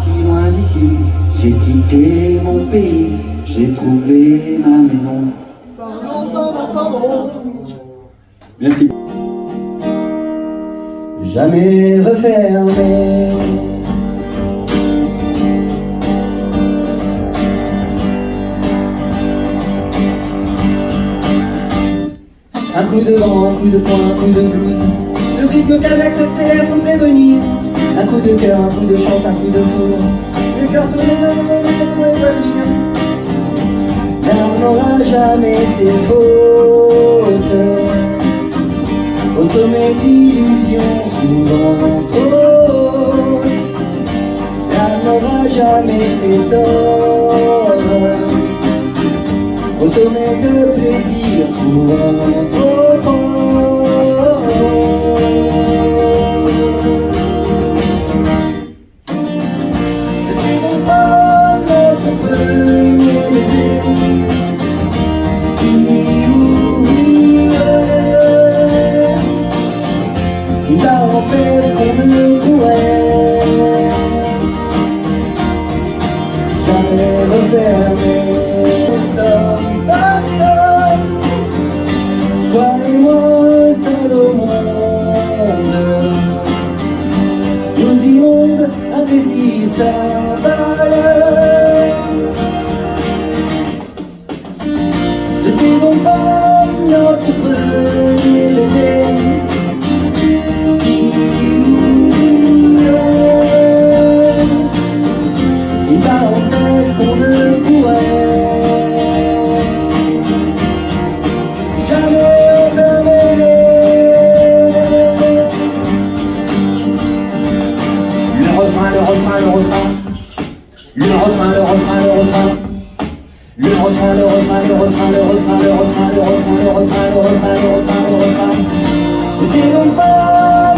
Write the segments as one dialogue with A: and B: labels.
A: parti loin d'ici. J'ai quitté mon pays, j'ai trouvé ma maison. Merci. Jamais refermé. Un coup de vent, un coup de poing, un coup de blues. Le rythme cardiaque s'accélère sans prévenir. Un coup de cœur, un coup de chance, un coup de foudre. Le cœur tourne l'un n'aura jamais ses fautes. Au sommet d'illusions souvent trop. L'âme n'aura jamais ses torts. Au sommet de plaisir souvent trop fort. Je suis mon pas notre premier baiser qui oublierait une parenthèse qu'on ne pourrait jamais refermer. Toi et moi, seul au monde, nous immondes, un désir, ta valeur. Laissez donc pas notre premier baiser qui oublierait une parenthèse qu'on ne pourrait c'est donc pas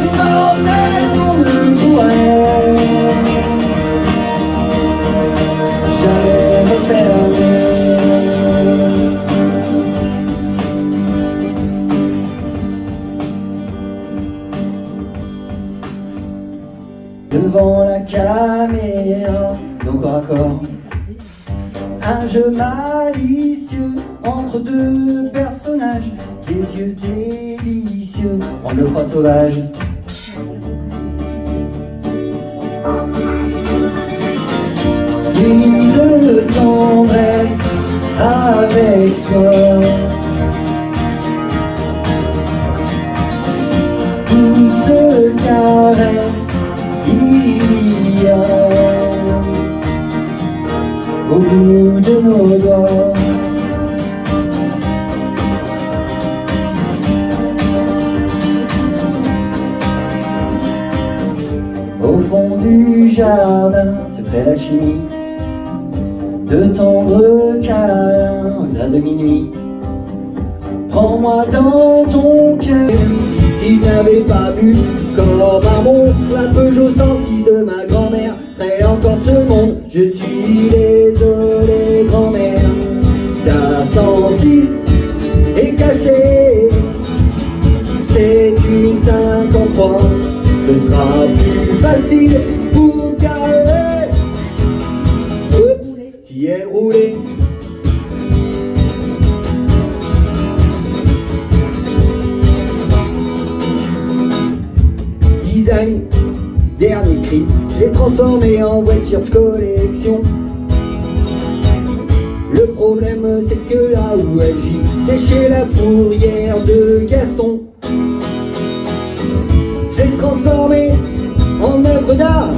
A: une parenthèse qu'on ne pourrait jamais refermer. Devant la caméra, nos corps à corps, un jeu malicieux entre deux personnages, des yeux délicieux, en le froid sauvage. Nuit de tendresse avec toi, tout se caresse. Il y a au bout de nos doigts au fond du jardin, secret l'alchimie de tendres câlins au-delà de minuit. Prends-moi dans ton cœur. Si je n'avais pas bu comme un monstre, la Peugeot 106 de ma grand-mère serait encore de ce monde. Je suis désolé, grand-mère. Ta 106 est cassée, c'est une 53. Ce sera plus facile pour te garer. Oups, si elle roulait. Dernier cri, je l'ai transformé en voiture de collection. Le problème c'est que là où elle gît, c'est chez la fourrière de Gaston. Je l'ai transformé en œuvre d'art,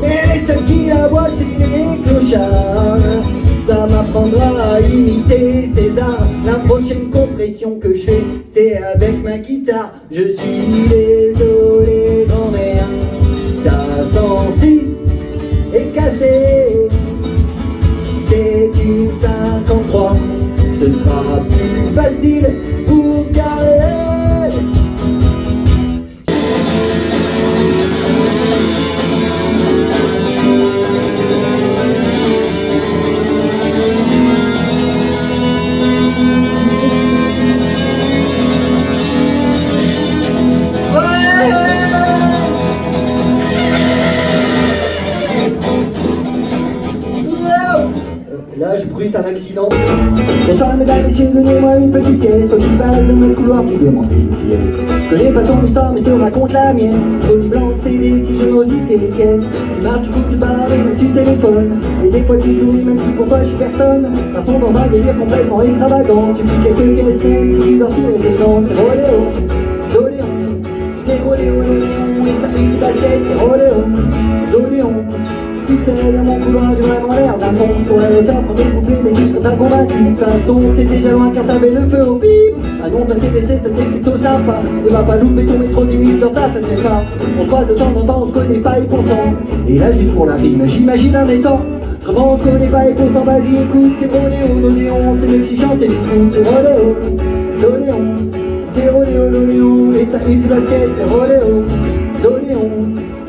A: mais les seuls qui la voient c'est les clochards. Ça m'apprendra à imiter César. La prochaine compression que je fais, c'est avec ma guitare. Je suis désolé, grand-mère. Ta 106 est cassée, c'est une 53. Ce sera plus facile pour garer. suite un accident. Bonsoir mesdames, messieurs, donnez-moi une petite pièce. Toi tu passes dans le couloir, tu demandes une pièce. Je connais pas ton histoire, mais je te raconte la mienne. Disponible en CD si générosité tienne. Tu marches, tu cours, tu parles, même tu téléphones. Et des fois tu souris, même si pour toi je suis personne. Partons dans un délire complètement extravagant. Tu fais quelques caisses, même si tu dois tirer des dents. C'est rodéo, doléon. C'est rodéo, doléon. Et ça fait du basket, c'est rodéo, doléon. Tout seul dans mon couloir, j'ai vraiment l'air d'un con. Je pourrais le faire pour découpler, mais tu serais pas convaincu. De toute façon, t'es déjà loin car t'avais le feu au bip. Ah non, toi t'es resté, ça c'est plutôt sympa. Ne va pas louper ton métro 10 minutes de retard, ça se fait pas. On se croise de temps en temps, on se connaît pas et pourtant. Et là, juste pour la rime, j'imagine un étang. Autrement, on se connaît pas et pourtant, vas-y écoute. C'est rodéo, l'odéon, c'est mieux que si chanter les scouts. C'est rodéo, l'odéon. C'est rodéo, l'odéon. Et ça fait du basket, c'est rodéo, l'odéon.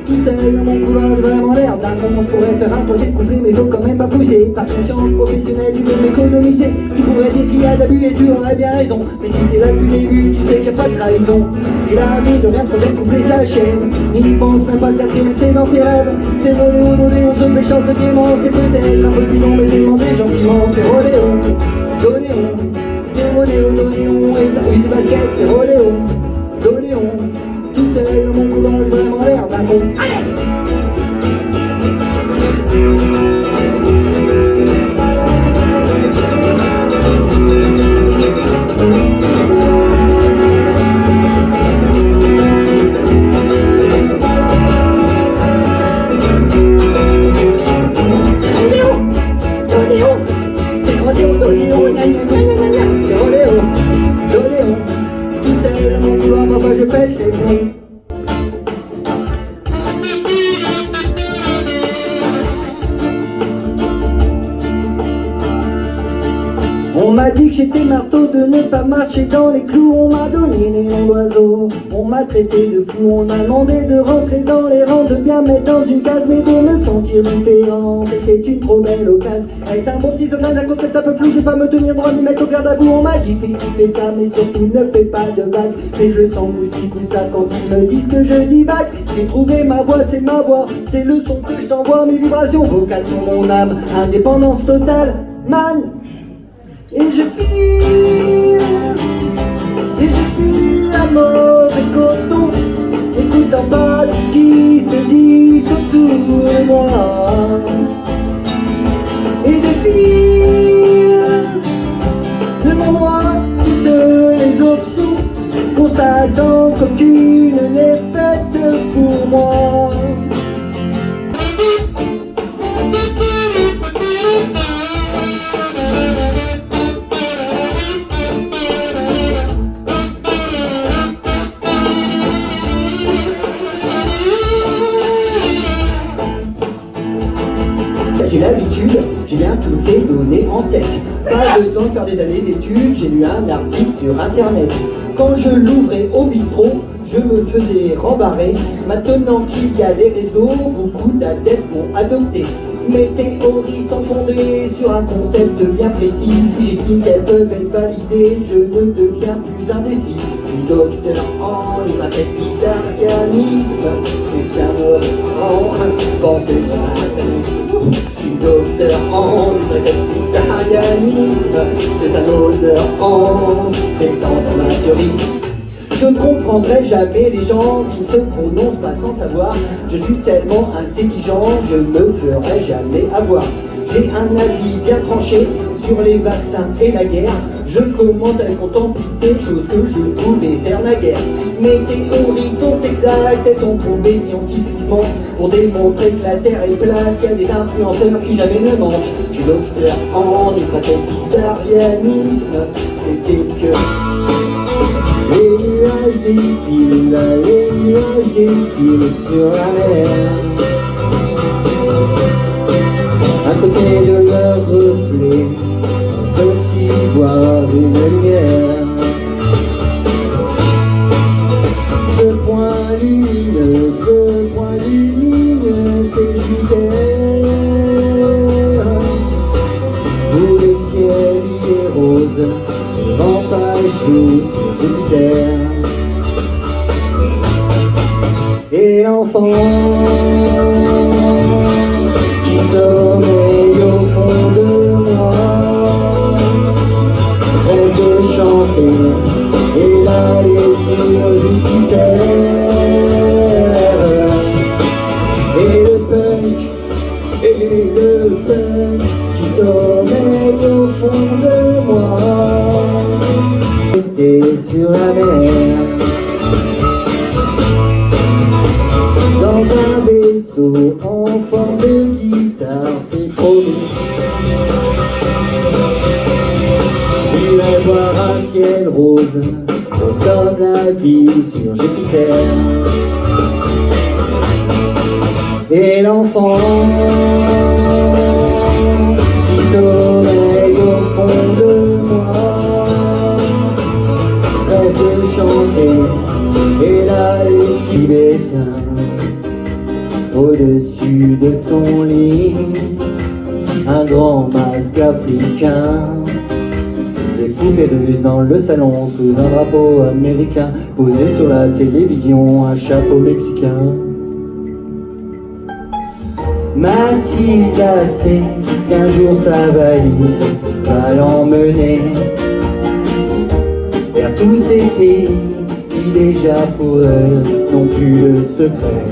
A: Tout seul dans mon couloir, j'ai vraiment l'air d'un con. Je pourrais faire un troisième couplet, mais faut quand même pas pousser. Par conscience professionnelle, tu peux m'économiser. Tu pourrais dire qu'il y a de l'abus et tu aurais bien raison. Mais si t'es là depuis le début, tu sais qu'il n'y a pas de trahison. Et la vie de rien, troisième couplet s'achève. N'y pense même pas, le quatrième c'est dans tes rêves. C'est rodéo, l'odéon, ce méchant de diamant. C'est peut-être un peu plus long, mais c'est demandé gentiment. C'est rodéo, l'odéon. C'est rodéo, l'odéon. Et ça use du basket, c'est rodéo, l'odéon. Tout seul dans mon couloir, j'ai vraiment l'air d'un con. Je pète les plombs. On m'a dit que j'étais marteau de ne pas marcher dans les clous. On m'a donné les noms d'oiseaux. On m'a traité de fou. On m'a demandé de rentrer dans les rangs, de bien mettre dans une case, mais de me sentir différent. C'était une trop belle occasion. Avec un bon petit sommeil d'un concept un peu flou, je vais pas me tenir droit ni mettre au garde à vous. On m'a dit fais ci, fais ça, mais surtout ne fais pas de vagues. Mais je sens moussi tout ça quand ils me disent que je divague. J'ai trouvé ma voix, c'est ma voix. C'est le son que je t'envoie. Mes vibrations vocales sont mon âme. Indépendance totale, man. Et je file à mauvais coton, écoutant pas tout ce qui se dit autour de moi. Et défile devant moi toutes les options, constatant qu'aucune n'est faite pour moi. J'ai l'habitude, j'ai bien toutes les données en tête. Pas besoin de faire des années d'études, j'ai lu un article sur internet. Quand je l'ouvrais au bistrot, je me faisais rembarrer. Maintenant qu'il y a les réseaux, beaucoup d'adeptes m'ont adopté. Mes théories sont fondées sur un concept bien précis. Si j'estime qu'elles peuvent être validées, je ne deviens plus indécis. Je suis docteur en libertarianisme. C'est un pensée. Je suis docteur en libertarianisme. C'est un odeur en c'est un amateurisme. Je ne comprendrai jamais les gens qui ne se prononcent pas sans savoir. Je suis tellement intelligent, je ne me ferai jamais avoir. J'ai un avis bien tranché sur les vaccins et la guerre. Je commente avec contemplité, chose que je pouvais faire naguère. Mes théories sont exactes, elles sont prouvées scientifiquement. Pour démontrer que la Terre est plate, il y a des influenceurs qui jamais ne mentent. Je suis docteur en libertarianisme, c'était que... Les nuages défilent sur la mer. À côté de leur reflet, peut-y voir une lumière. Ce point lumineux, c'est Jupiter. Où le ciel y est rose, vent pas chaud sur Jupiter. Et l'enfant qui sommeille au fond de moi la mer. Dans un vaisseau en forme de guitare, c'est promis. J'irai voir un ciel rose, rose comme la vie sur Jupiter. Et l'enfant qui sommeille au fond de moi rêve de chanter et d'aller tibétain au-dessus de ton lit, un grand masque africain, des poupées russes dans le salon sous un drapeau américain, posé sur la télévision, un chapeau mexicain. Mathilda sait qu'un jour sa valise va l'emmener vers tous ces pays qui déjà pour elle n'ont plus de secret.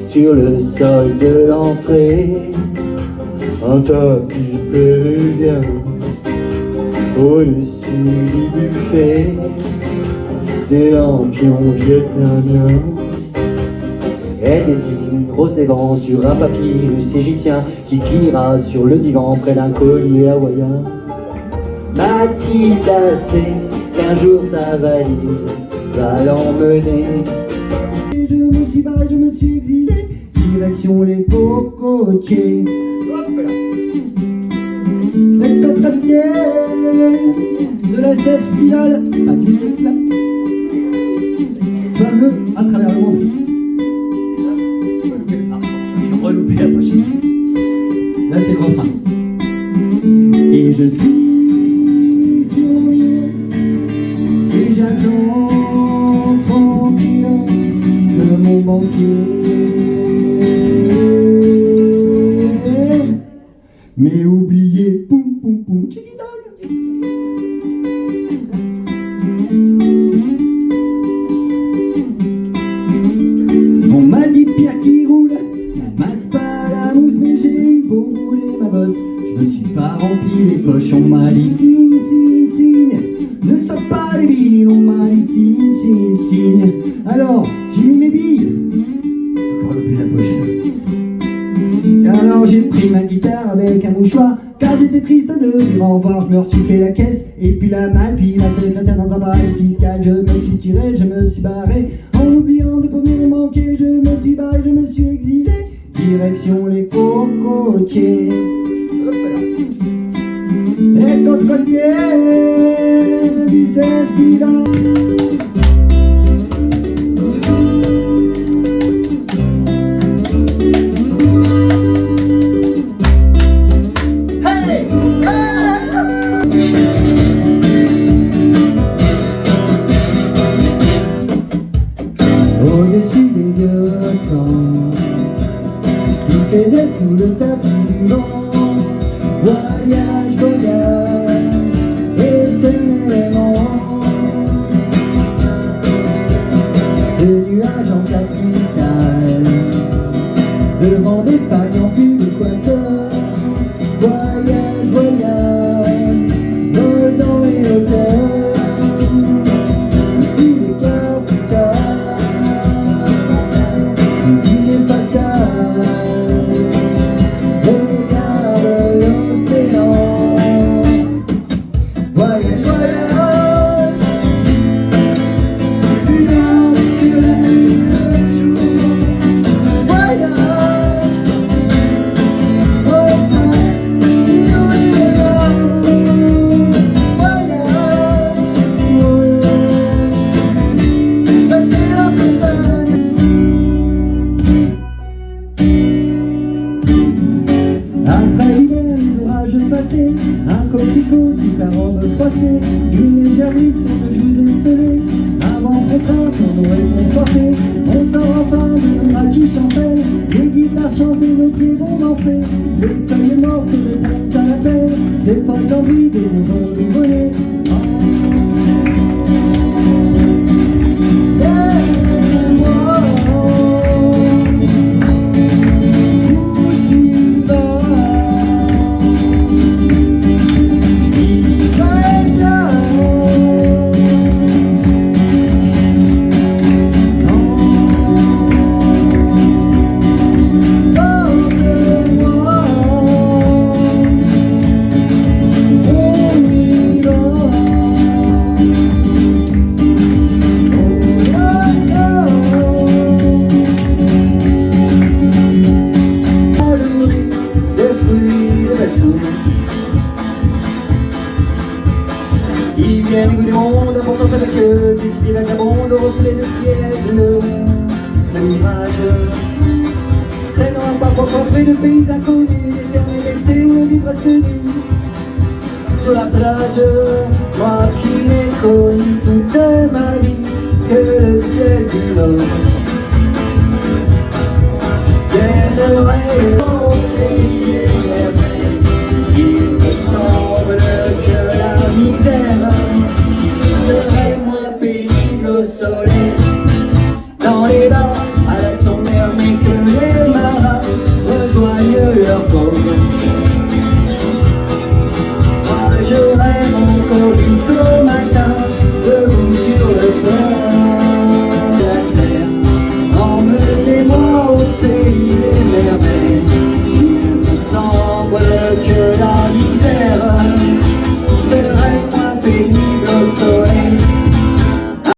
A: Sur le sol de l'entrée, un tapis péruvien. Au-dessus du buffet, des lampions vietnamiens. Elle dessine une rose des vents sur un papyrus égyptien qui finira sur le divan près d'un collier hawaïen. Mathilda sait qu'un jour sa valise va l'emmener. Je me suis exilé, direction les cocotiers. Les cocotiers de la sève spirale à qui là fameux à travers le monde. J'ai reloupé la prochaine. Là c'est le refrain. Et je suis sourire et j'attends tranquille le mon banquier. Mais oubliez, poum poum poum, tchiki dog. On m'a dit pierre qui roule, n'amasse pas la mousse, mais j'ai beau rouler ma bosse, je me suis pas rempli les poches. On m'a dit signe, signe, signe, ne sors pas les billes. On m'a dit signe, signe, signe. Alors j'ai mis mes billes, j'ai encore loupé la poche. Alors j'ai pris ma guitare avec un mouchoir, car j'étais triste de dire au revoir. Je me suis fait la caisse et puis la malle, puis la secrétaire dans un bail fiscal. Je me suis tiré, je me suis barré, en oubliant de pauvres me manquer. Je me suis barré, je me suis exilé, direction les cocotiers. Les cocotiers du Saint-Stylon. Au-dessus des vieux camps, glisse les ailes sous le tapis du vent. Voyage, voyage, éternellement. Des nuages en capitale, devant d'Espagne en plus d'équateur. Voyage, voyage, vol dans les hauteurs, au-dessus des capitales. Il est fatal, regarde l'océan. Voyage, voyage, plus loin que le jour. Voyage, au stade, où il est l'amour. Voyage, ça fait la montagne. Après l'hiver, les orages passés, un coquelicot sous ta robe froissée, une légère ruisseau de joues esselées, un vent contraint pour nous réconforter. On sort enfin de bras qui chancellent, les guitares chantent et nos pieds vont danser. Les feuilles mortes répondent à l'appel, des folles envies, des bourgeons du volet. Où tu vas? yeux, des idées vagabondes au reflet de ciel, le mirage. Traînant un pas propre de pays inconnus, l'éternel été où l'on vit presque nu. Sur la plage, moi qui n'ai connu toute ma vie que le ciel du Nord. J'aimerais monter les merveilles. Il me semble que la misère serait moins pénible au soleil. Dans les bars, à la tournée, mais que les marins rejoignent leur cause.